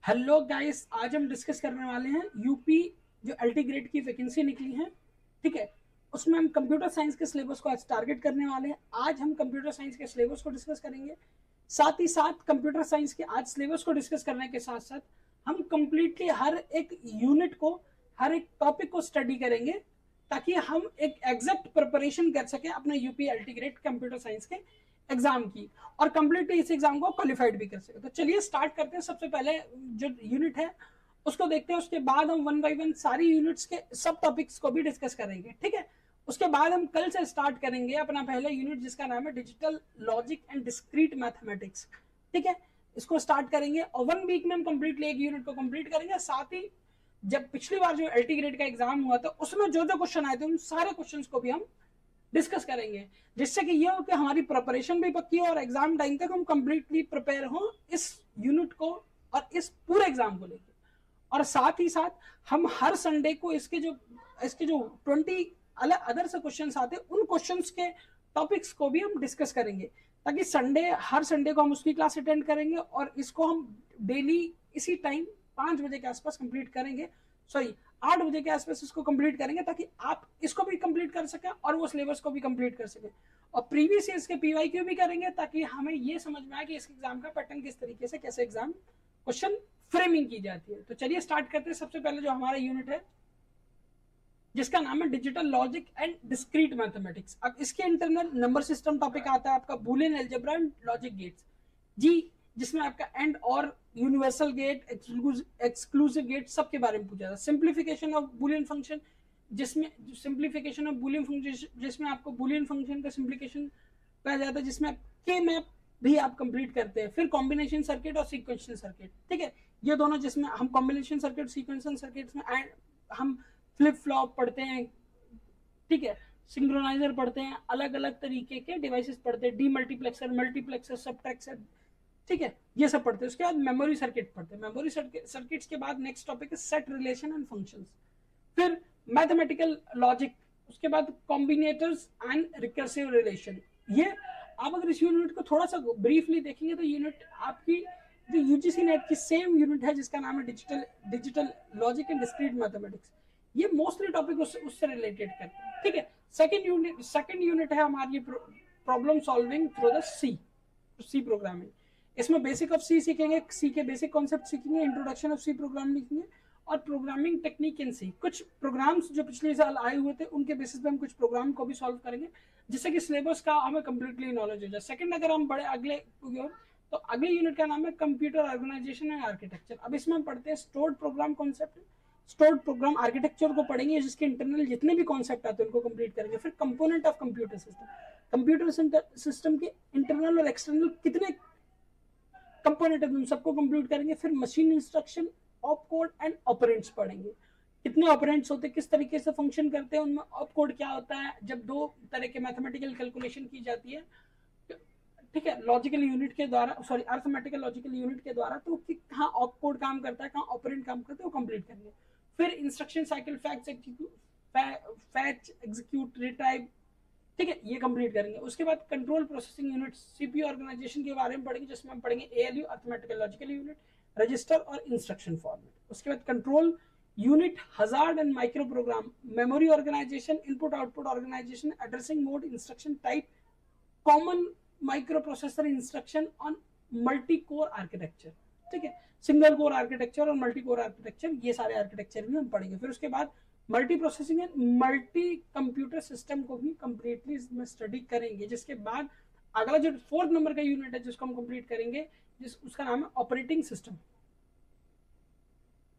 Hello guys, आज हम discuss करने वाले हैं यूपी जो एलटी ग्रेड की वैकेंसी निकली है। ठीक है, उसमें हम कंप्यूटर साइंस के सिलेबस को आज टारगेट करने वाले हैं। आज हम कंप्यूटर साइंस के सिलेबस को डिस्कस करेंगे। साथ ही साथ कंप्यूटर साइंस के आज सिलेबस को डिस्कस करने के साथ साथ हम कंप्लीटली हर एक यूनिट को, हर एक टॉपिक को स्टडी करेंगे ताकि हम एक एग्जैक्ट प्रिपरेशन कर सके अपने UP LT grade computer science के एग्जाम की, और कंप्लीटली इस एग्जाम को क्वालिफाइड भी कर सके। तो चलिए स्टार्ट करते हैं। सबसे पहले जो यूनिट है उसको देखते हैं, उसके बाद हम वन बाय वन सारी यूनिट्स के सब टॉपिक्स को भी डिस्कस करेंगे। ठीक है, उसके बाद हम कल से स्टार्ट करेंगे अपना पहला यूनिट जिसका नाम है digital logic and discrete mathematics. ठीक है, इसको स्टार्ट करेंगे और 1 वीक में हम कंप्लीटली एक यूनिट को कंप्लीट करेंगे। साथ ही जब पिछली बार जो एलटी ग्रेड का एग्जाम हुआ था उसमें जो जो क्वेश्चन आए थे उन सारे क्वेश्चन को भी हम डिस्कस करेंगे, जिससे कि ये हो कि हमारी प्रिपरेशन भी पक्की हो और एग्जाम टाइम तक हम कंप्लीटली प्रिपेयर हो इस यूनिट को और इस पूरे एग्जाम को लेकर। और साथ ही साथ हम हर संडे को इसके जो 20 अलग अदर से क्वेश्चन आते हैं उन क्वेश्चन के टॉपिक्स को भी हम डिस्कस करेंगे, ताकि हर संडे को हम उसकी क्लास अटेंड करेंगे और इसको हम डेली इसी टाइम 5 बजे के आसपास कंप्लीट करेंगे। सॉरी, 8 बजे के आसपास इसको कंप्लीट करेंगे ताकि आप इसको भी कंप्लीट कर सकें और वो सिलेबस को भी कंप्लीट कर सकें। और प्रीवियस ईयर्स के पीवाईक्यू भी करेंगे ताकि हमें ये समझ में आए कि इस एग्जाम का पैटर्न किस तरीके से, कैसे एग्जाम क्वेश्चन फ्रेमिंग की जाती है। तो चलिए स्टार्ट करते हैं। सबसे पहले जो हमारा यूनिट है जिसका नाम है digital logic and discrete mathematics. अब इसके इंटरनल नंबर सिस्टम टॉपिक आता है आपका, boolean algebra and logic gates जी, जिसमें आपका एंड और यूनिवर्सल गेट, एक्सक्लूसिव गेट सबके बारे में पूछा था। सिंप्लीफिकेशन ऑफ बूलियन फंक्शन, जिसमें सिंप्लीफिकेशन ऑफ बूलियन फंक्शन जिसमें आपको बूलियन फंक्शन का सिंप्लीफिकेशन कहा जाता है, जिसमें के मैप भी आप कंप्लीट करते हैं। फिर कॉम्बिनेशन सर्किट और सीक्वेंशियल सर्किट। ठीक है, ये दोनों जिसमें हम कॉम्बिनेशन सर्किट, सीक्वेंशियल सर्किट में हम फ्लिप फ्लॉप पढ़ते हैं। ठीक है, सिंक्रोनाइजर पढ़ते हैं, अलग अलग तरीके के डिवाइसेस पढ़ते हैं, डीमल्टीप्लेक्सर, मल्टीप्लेक्सर, सबट्रैक्टर। ठीक है, ये सब पढ़ते हैं। उसके बाद मेमोरी सर्किट पढ़ते हैं। मेमोरी सर्किट्स के बाद नेक्स्ट टॉपिक है सेट रिलेशन एंड फंक्शंस। फिर मैथमेटिकल लॉजिक, उसके बाद कॉम्बिनेटर्स एंड रिकर्सिव रिलेशन। ये आप अगर इस यूनिट को थोड़ा सा ब्रीफली देखेंगे तो यूनिट आपकी जो यूजीसी नेट की सेम यूनिट है जिसका नाम है digital logic and discrete mathematics. ये मोस्टली टॉपिक उससे रिलेटेड करते हैं। ठीक है, सेकंड यूनिट है हमारी problem solving through the C programming. इसमें बेसिक ऑफ सी सीखेंगे, सी के बेसिक कॉन्सेप्ट सीखेंगे, इंट्रोडक्शन ऑफ सी प्रोग्रामिंग सीखेंगे और प्रोग्रामिंग टेक्निक इन सी। कुछ प्रोग्राम्स जो पिछले साल आए हुए थे उनके बेसिस पे हम कुछ प्रोग्राम को भी सॉल्व करेंगे, जिससे कि सिलेबस का हमें कंप्लीटली नॉलेज हो जाए। सेकंड, अगर हम बड़े अगले तो अगले यूनिट का नाम है कंप्यूटर ऑर्गेनाइजेशन एंड आर्किटेक्चर। अब इसमें हम पढ़ते हैं stored program concept, stored program architecture को पढ़ेंगे, जिसके इंटरनल जितने भी कॉन्सेप्ट आते हैं उनको कंप्लीट करेंगे। फिर component of computer system, computer system के इंटरनल और एक्सटर्नल कितने कंपोनेंट है उन सबको कंप्लीट करेंगे। फिर machine instruction, op code and operands पढ़ेंगे, कितने ऑपरेंट्स होते हैं, किस तरीके से फंक्शन करते हैं, उनमें ऑप कोड क्या होता है जब दो तरह के मैथमेटिकल कैलकुलेशन की जाती है। ठीक है, लॉजिकल यूनिट के द्वारा, सॉरी अर्थमेटिकल लॉजिकल यूनिट के द्वारा, तो कहाँ ऑप कोड काम करता है, कहाँ ऑपरेंट काम करता है, वो कंप्लीट करेंगे। फिर instruction cycle, fetch, execute, retrieve. ठीक है, ये कंप्लीट करेंगे। उसके बाद control processing unit, CPU organisation के बारे में पढ़ेंगे, जिसमें हम पढ़ेंगे ALU, arithmetical logical unit, register और इंस्ट्रक्शन फॉर्मेट। उसके बाद control unit, hazard and micro program, memory organisation, input output organisation, addressing mode, instruction type, common micro processor instruction on multi core architecture. ठीक है, सिंगल कोर आर्किटेक्चर और multi core architecture, ये सारे architecture भी हम पढ़ेंगे। फिर उसके बाद multi processing and multi computer system को भी कंप्लीटली इसमें स्टडी करेंगे। जिसके बाद अगला जो 4th नंबर का यूनिट है जिसको हम कंप्लीट करेंगे, उसका नाम है ऑपरेटिंग सिस्टम।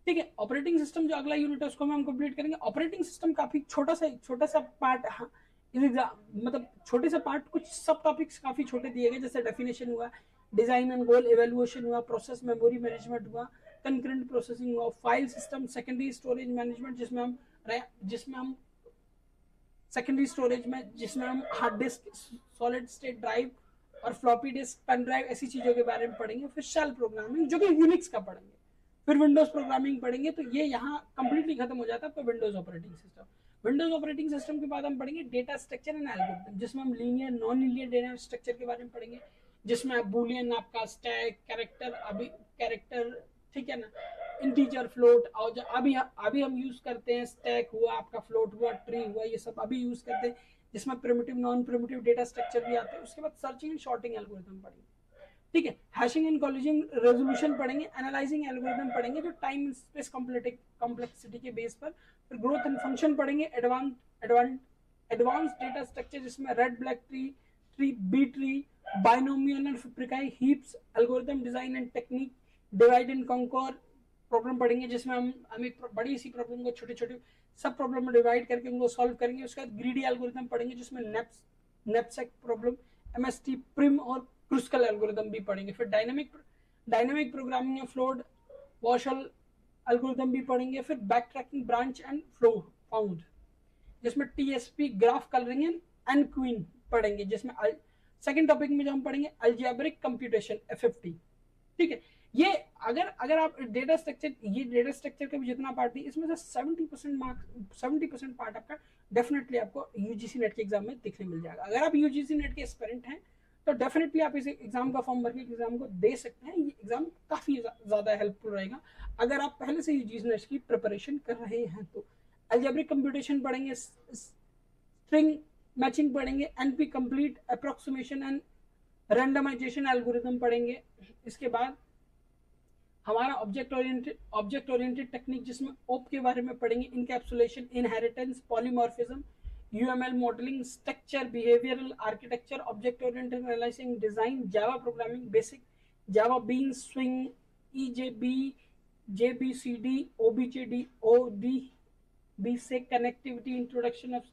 ठीक है, ऑपरेटिंग सिस्टम जो अगला यूनिट है उसको हम कंप्लीट करेंगे। ऑपरेटिंग सिस्टम काफी छोटा सा पार्ट, हाँ, मतलब छोटे से पार्ट, कुछ सब टॉपिक्स काफी छोटे दिए गए, जैसे डेफिनेशन हुआ, डिजाइन एंड गोल इवेल्युएशन हुआ, प्रोसेस मेमोरी मैनेजमेंट हुआ, कंकरेंट प्रोसेसिंग हुआ, file system, secondary storage management, जिसमें हम सेकेंडरी स्टोरेज में जिसमें हम hard disk, solid state drive और फ्लॉपी डिस्क, पेन ड्राइव, ऐसी चीजों के बारे में पढ़ेंगे। फिर शेल प्रोग्रामिंग जो कि यूनिक्स का पढ़ेंगे। फिर विंडोज प्रोग्रामिंग पढ़ेंगे। तो ये यहाँ कंप्लीटली खत्म हो जाता है तो Windows operating system. Windows operating system के बाद हम पढ़ेंगे डेटा स्ट्रक्चर एंड एल्गोरिथम, जिसमें हम linear, non linear data structure के बारे में पढ़ेंगे, जिसमें बूलियन, आपका स्टैक, कैरेक्टर, अभी कैरेक्टर, ठीक है ना, इंटीजर, फ्लोट, और जो अभी हम यूज करते हैं स्टैक हुआ, आपका फ्लोट हुआ, ट्री हुआ, ये सब अभी यूज करते हैं, जिसमें primitive non primitive data structure भी आते हैं। उसके बाद सर्चिंग एंड शॉर्टिंग एल्गोरिथम पढ़ेंगे, ठीक है, हैशिंग एंड कॉलेजिंग रेजोल्यूशन पढ़ेंगे, एनालाइजिंग एल्गोरिथम पढ़ेंगे जो टाइम स्पेस कॉम्प्लेक्सिटी के बेस पर, फिर ग्रोथ एंड फंक्शन पढ़ेंगे, एडवांस डेटा स्ट्रक्चर जिसमें red black tree B tree, binomial and Fibonacci heaps, algorithm design and technique, divide and conquer problem पढ़ेंगे जिसमें हम एक बड़ी सी प्रॉब्लम को छोटे छोटे सब प्रॉब्लम में डिवाइड करके उनको सॉल्व करेंगे। उसके बाद ग्रीडी एल्गोरिथम पढ़ेंगे जिसमें नेप्सेक प्रॉब्लम, एमएसटी, प्रिम और क्रुस्कल एल्गोरिथम भी पढ़ेंगे। फिर डायनामिक प्रोग्रामिंग या फ्लोड वॉशल एल्गोरिथम भी पढ़ेंगे। फिर backtracking, branch and flow found जिसमें TSP, graph colouring and queen पढ़ेंगे, जिसमें सेकंड टॉपिक में जो हम पढ़ेंगे अलजेब्रिक कंप्यूटेशन, एफएफटी, ठीक है। ये अगर आप डेटा स्ट्रक्चर का भी जितना पार्ट है इसमें से 70% पार्ट आपका डेफिनेटली आपको यूजीसी नेट के एग्जाम में दिखने मिल जाएगा। अगर आप यूजीसी नेट के एस्पिरेंट हैं तो डेफिनेटली आप इस एग्जाम का फॉर्म भर के एग्जाम को दे सकते हैं। ये एग्जाम काफी ज्यादा हेल्पफुल रहेगा अगर आप पहले से यूजीसी नेट की प्रिपरेशन कर रहे हैं तो। अलजेब्रिक कंप्यूटेशन पढ़ेंगे, स्ट्रिंग मैचिंग पढ़ेंगे, NP complete approximation and randomisation algorithm पढ़ेंगे। इसके बाद हमारा ऑब्जेक्ट ओरिएंटेड टेक्निक जिसमें ओप के बारे में पढ़ेंगे, encapsulation, inheritance, polymorphism, UML modelling, structure, behavioural architecture, object oriented analysing, design, Java programming basic, Java beans, swing, EJB, JBCD, OBJD, OD से कनेक्टिविटी, इंट्रोडक्शन ऑफ।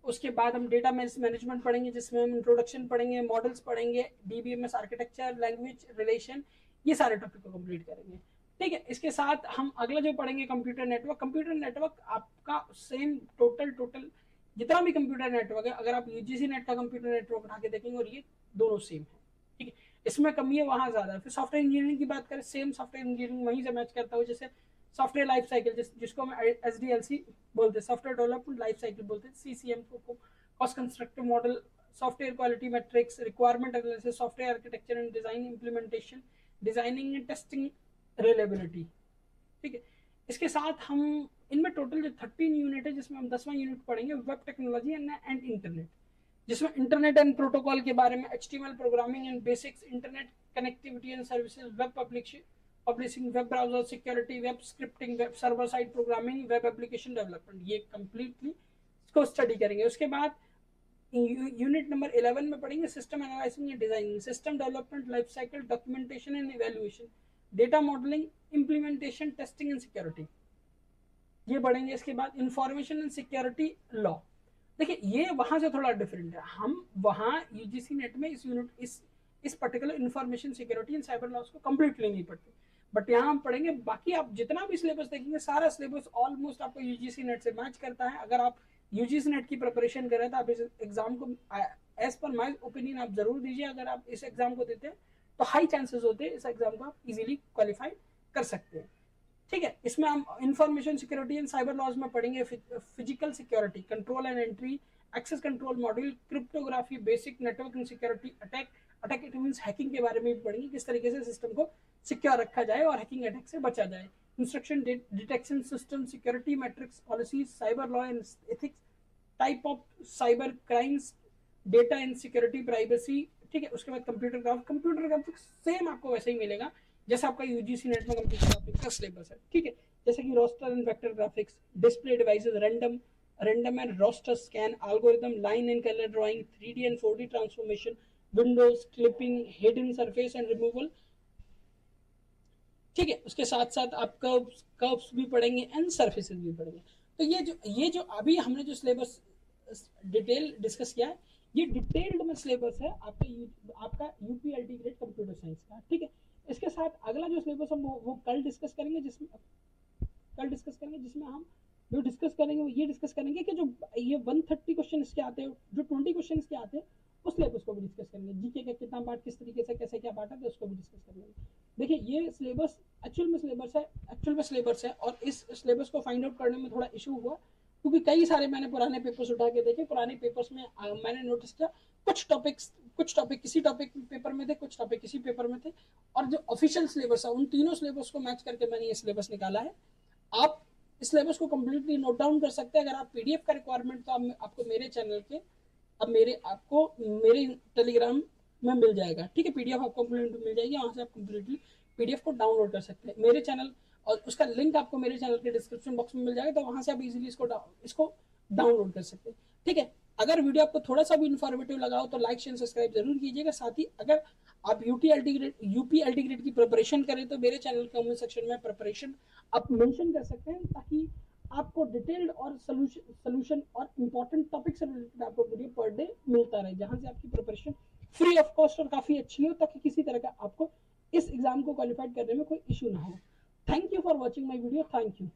उसके बाद हम डेटा मैनेजमेंट पढ़ेंगे जिसमें हम इंट्रोडक्शन पढ़ेंगे, मॉडल्स पढ़ेंगे, डीबीएमएस आर्किटेक्चर, लैंग्वेज रिलेशन, ये सारे टॉपिक को कंप्लीट करेंगे, ठीक है। इसके साथ हम अगला जो पढ़ेंगे कंप्यूटर नेटवर्क आपका सेम टोटल जितना भी कंप्यूटर नेटवर्क है, अगर आप यूजीसी नेट का कंप्यूटर नेटवर्क उठा के देखेंगे और ये दोनों सेम है, ठीक है। इसमें कमी है वहां ज्यादा है। फिर सॉफ्टवेयर इंजीनियरिंग की बात करें, सेम सॉफ्टवेयर इंजीनियरिंग वहीं से मैच करता हो, जैसे सॉफ्टवेयर लाइफ साइकिल जिसको हम एसडीएलसी बोलते हैं, सॉफ्टवेयर डेवलपमेंट लाइफ साइकिल बोलते हैं, सीसीएम को cost constructive model, software quality matrix, requirement analysis, software architecture and design, implementation, designing and testing, reliability, ठीक है। इसके साथ हम इनमें टोटल जो 13 यूनिट है जिसमें हम 10वां यूनिट पढ़ेंगे वेब टेक्नोलॉजी एंड इंटरनेट, जिसमें इंटरनेट एंड प्रोटोकॉल के बारे में, HTML programming and basics, internet connectivity and services, web publishing, web browser security, web scripting, web server side programming, web application development, ये completely इसको study करेंगे। उसके बाद unit number 11 में पढ़ेंगे system analysis and designing, system development life cycle, documentation and evaluation, data modelling, implementation, testing and security, ये पढ़ेंगे। इसके बाद इंफॉर्मेशन एंड सिक्योरिटी लॉ, देखिए ये वहां से थोड़ा डिफरेंट है। हम वहां यूजीसी नेट में इस particular information security and cyber loss को कंप्लीटली नहीं पढ़ते, बट यहाँ हम पढ़ेंगे। बाकी आप जितना भी सिलेबस देखेंगे सारा सिलेबस ऑलमोस्ट आपको यूजीसी नेट से मैच करता है। अगर आप यूजीसी नेट की प्रिपरेशन कर रहे हैं तो आप इस एग्जाम को एज पर माई ओपिनियन आप जरूर दीजिए। अगर आप इस एग्जाम को देते हैं तो हाई चांसेस होते हैं इस एग्जाम को आप इजीली क्वालिफाई कर सकते हैं, ठीक है। इसमें हम information security and cyber laws में पढ़ेंगे physical security, control and entry, access control module, cryptography, basic networking security, attack it means hacking के बारे में भी पढ़ेंगे, किस तरीके से सिस्टम को सिक्योर रखा जाए और हैकिंग अटैक से बचा जाए, instruction detection system, security matrix, policies, cyber law and ethics, type of cyber crimes, data and security, privacy, ठीक है। उसके बाद कंप्यूटर ग्राफिक्स सेम आपको वैसे ही मिलेगा जैसे आपका यूजीसी नेट में कंप्यूटर ग्राफिक्स का सिलेबस है, ठीक है। जैसे कि raster and vector graphics, display devices, random and raster scan, algorithm, line and colour drawing, 3D and 4D transformation, windows clipping, hidden surface and removal, ठीक है। उसके साथ साथ आप कर्व्स भी पढ़ेंगे एंड सरफेसेस भी पढ़ेंगे। तो ये जो अभी हमने जो सिलेबस डिटेल डिस्कस किया है, ये डिटेल्ड में सिलेबस है आपका यूपीएलटी ग्रेड कंप्यूटर साइंस का, ठीक है। इसके साथ अगला जो सिलेबस हम वो कल डिस्कस करेंगे, जिसमें हम जो डिस्कस करेंगे वो ये डिस्कस करेंगे कि जो ये 130 क्वेश्चन इसके आते हैं, जो 20 क्वेश्चन इसके आते हैं, उस सिलेबस को भी डिस्कस करेंगे। जीके का कितना पार्ट किस तरीके से कैसे क्या पार्ट है, तो उसको भी डिस्कस करेंगे। देखिए ये सिलेबस एक्चुअल में सिलेबस है और इस सिलेबस को फाइंड आउट करने में थोड़ा इशू हुआ क्योंकि कई सारे मैंने पुराने पेपर्स उठा के देखे। पुराने पेपर्स में मैंने नोटिस किया कुछ टॉपिक किसी टॉपिक पेपर में थे, कुछ टॉपिक किसी पेपर में थे, और जो ऑफिशियल सिलेबस है उन तीनों सिलेबस को मैच करके मैंने ये सिलेबस निकाला है। आप इस सिलेबस को कंप्लीटली नोट डाउन कर सकते हैं। अगर आप पीडीएफ का रिक्वायरमेंट तो आपको मेरे चैनल के आपको मेरे टेलीग्राम में मिल जाएगा, ठीक है, पीडीएफ आपको कंप्लीटली मिल जाएगी, वहां से आप कंप्लीटली पीडीएफ को डाउनलोड कर सकते हैं मेरे चैनल, और उसका लिंक आपको मेरे चैनल के डिस्क्रिप्शन बॉक्स में मिल जाएगा, तो वहां से आप इजीली इसको डाउनलोड कर सकते हैं, ठीक है। अगर वीडियो आपको थोड़ा सा भी इन्फॉर्मेटिव लगा हो तो लाइक शेयर सब्सक्राइब जरूर कीजिएगा। साथ ही अगर आप यूपी एलटी ग्रेड की प्रिपरेशन करें तो मेरे चैनल के कमेंट सेक्शन में प्रिपरेशन आप मेंशन कर सकते हैं, ताकि आपको डिटेल्ड और सोल्यूशन और इंपॉर्टेंट टॉपिक से रिलेटेड आपको वीडियो पर डे मिलता रहे, जहां से आपकी प्रिपरेशन फ्री ऑफ कॉस्ट और काफी अच्छी हो, ताकि किसी तरह का आपको इस एग्जाम को क्वालिफाइड करने में कोई इश्यू ना हो। Thank you for watching my video. Thank you.